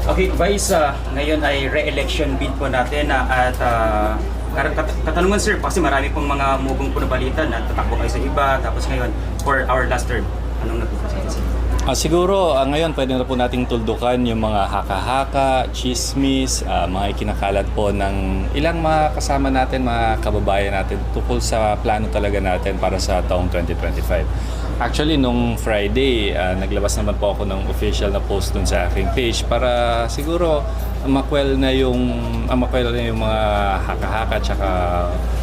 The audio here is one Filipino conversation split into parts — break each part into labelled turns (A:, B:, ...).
A: Okay, Vice, ngayon ay re-election bid po natin at katanungan sir, kasi marami pong mga mugong po na balita na tatakbo kayo sa iba, tapos ngayon, for our last term, anong natutunan sir?
B: Siguro ngayon pwede na po nating tuldukan yung mga haka-haka, chismis, mga ikinakalat po ng ilang mga kasama natin, mga kababayan natin tungkol sa plano talaga natin para sa taong 2025. Actually, nung Friday, naglabas naman po ako ng official na post dun sa aking page para siguro makwel na yung mga haka-haka at saka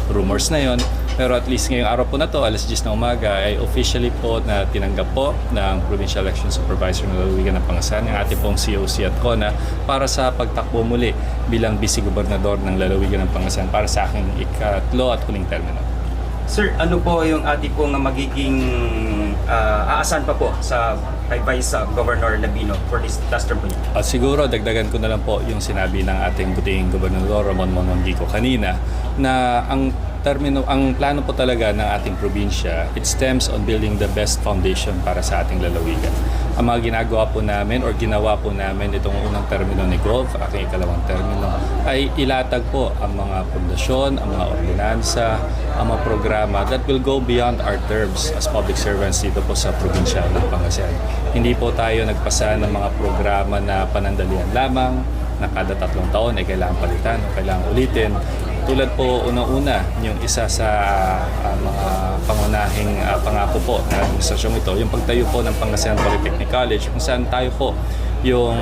B: rumors na yon. Pero at least ngayong araw po na to, alas 10 na umaga, ay officially po na tinanggap po ng Provincial Election Supervisor ng Lalawigan ng Pangasan, yung ating pong COC at CONA, para sa pagtakbo muli bilang vice-gobernador ng Lalawigan ng Pangasan para sa aking ikatlo at huling termino.
A: Sir, ano po yung ating pong magiging aasan pa po sa kay Vice Governor Labino for this last term po niya?
B: Siguro dagdagan ko na lang po yung sinabi ng ating buting Gobernador Ramon Monongico kanina na ang plano po talaga ng ating probinsya, it stems on building the best foundation para sa ating lalawigan. Ang mga ginagawa po namin or ginawa po namin itong unang termino ni Gov, aking ikalawang termino, ay ilatag po ang mga pundasyon, ang mga ordinansa, ang mga programa that will go beyond our terms as public servants dito po sa probinsya ng Pangasinan. Hindi po tayo nagpasa ng mga programa na panandalian lamang, na kada 3 taon ay kailangan palitan o kailangan ulitin. Tulad po unang-una, yung isa sa mga pangunahing pangako po ng administrasyong ito, yung pagtayo po ng Pangasinan Polytechnic College, kung saan tayo po yung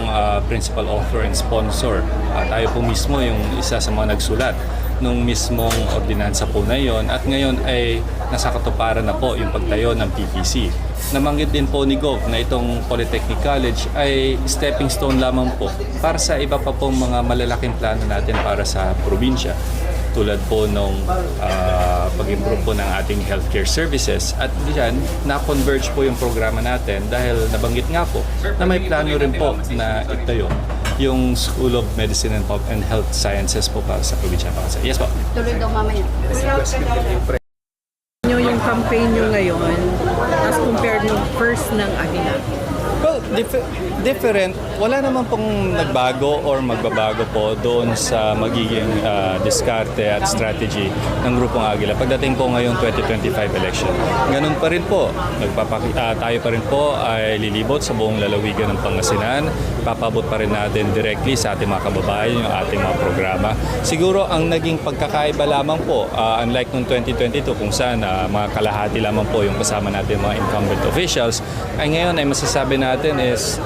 B: principal author and sponsor. Tayo po mismo yung isa sa mga nagsulat nung mismong ordinansa po na yon, at ngayon ay nasa katuparan na po yung pagtayo ng PPC. Namanggit din po ni Gov na itong Polytechnic College ay stepping stone lamang po para sa iba pa pong mga malalaking plano natin para sa probinsya. Tulad po nung pag-improve po ng ating healthcare services, at diyan na-converge po yung programa natin dahil nabanggit nga po na may plano rin po na itayo yung School of Medicine and Health Sciences po para sa probinsya ng Pangasinan. Yes po.
C: Tuloy daw mamaya.
D: Yung campaign nyo ngayon as compared nung first ng Aguila?
B: Well, different. Wala naman pong nagbago or magbabago po doon sa magiging diskarte at strategy ng Grupong Aguila pagdating po ngayong 2025 election. Ganun pa rin po. Tayo pa rin po ay lilibot sa buong lalawigan ng Pangasinan. Papabot pa rin natin directly sa ating mga kababayan yung ating mga programa. Siguro ang naging pagkakaiba lamang po, unlike noong 2022 kung saan mga kalahati lamang po yung kasama natin mga incumbent officials, ay ngayon ay masasabi natin is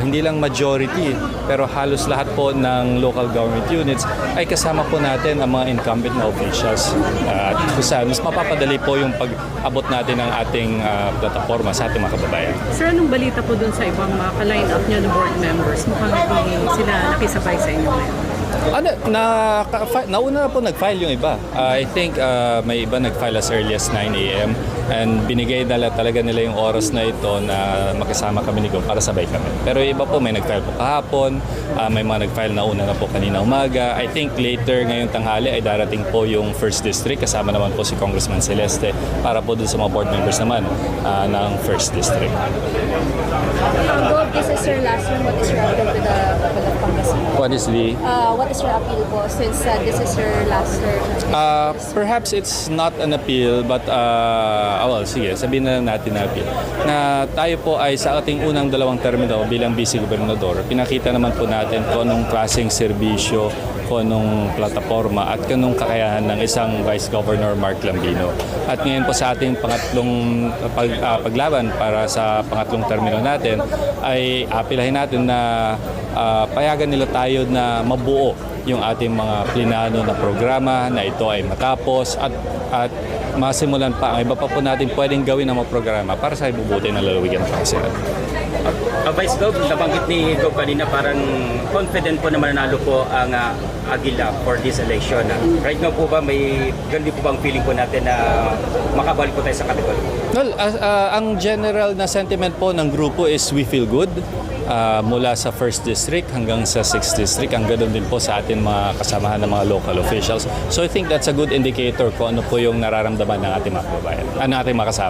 B: hindi lang majority pero halos lahat po ng local government units ay kasama po natin ang mga incumbent na officials. At kung saan mas mapapadali po yung pag-abot natin ng ating plataforma sa ating mga kababayan.
D: Sir, anong balita po dun sa ibang mga ka-line up nyo na board members? Mukhang hindi sila nakisabay sa inyo ngayon.
B: Nauna na po nag-file yung iba. I think may iba nag-file as early as 9 a.m. and binigay talaga nila yung oras na ito na makasama kami ni Gov para sabay kami. Pero yung iba po may nag-file po kahapon, may mga nag-file na una na po kanina umaga. I think later ngayong tanghali ay darating po yung 1st District, kasama naman po si Congressman Celeste para po dun sa mga board members naman ng 1st District.
C: Gov, this is your last one. What is your appeal to the Pangasinan?
B: What is
C: your appeal po since this is your last term?
B: Perhaps it's not an appeal but sige, sabihin na lang natin na appeal. Na tayo po ay sa ating unang 2 termino bilang vice-gobernador, pinakita naman po natin kung anong klaseng serbisyo, kung anong plataforma at kung anong kakayahan ng isang Vice Governor Mark Lambino. At ngayon po sa ating pangatlong paglaban para sa pangatlong termino natin ay apilahin natin na payagan nila tayo na mabuo yung ating mga plinano na programa na ito ay matapos at masimulan pa ang iba pa po natin pwedeng gawin ng mga programa para sa ibubuti ng lalawigan ng Pangasinan.
A: Vice Gov, nabanggit ni Gov kanina parang confident po na mananalo po ang Aguila for this election. Right now po ba may ganun po bang feeling po natin na makabalik po tayo sa kategory?
B: Well, ang general na sentiment po ng grupo is we feel good. Mula sa 1st District hanggang sa 6th District, ang ganoon din po sa ating mga kasamahan ng mga local officials. So I think that's a good indicator kung ano po yung nararamdaman ng ating mga kababayan, ng ating mga kasama.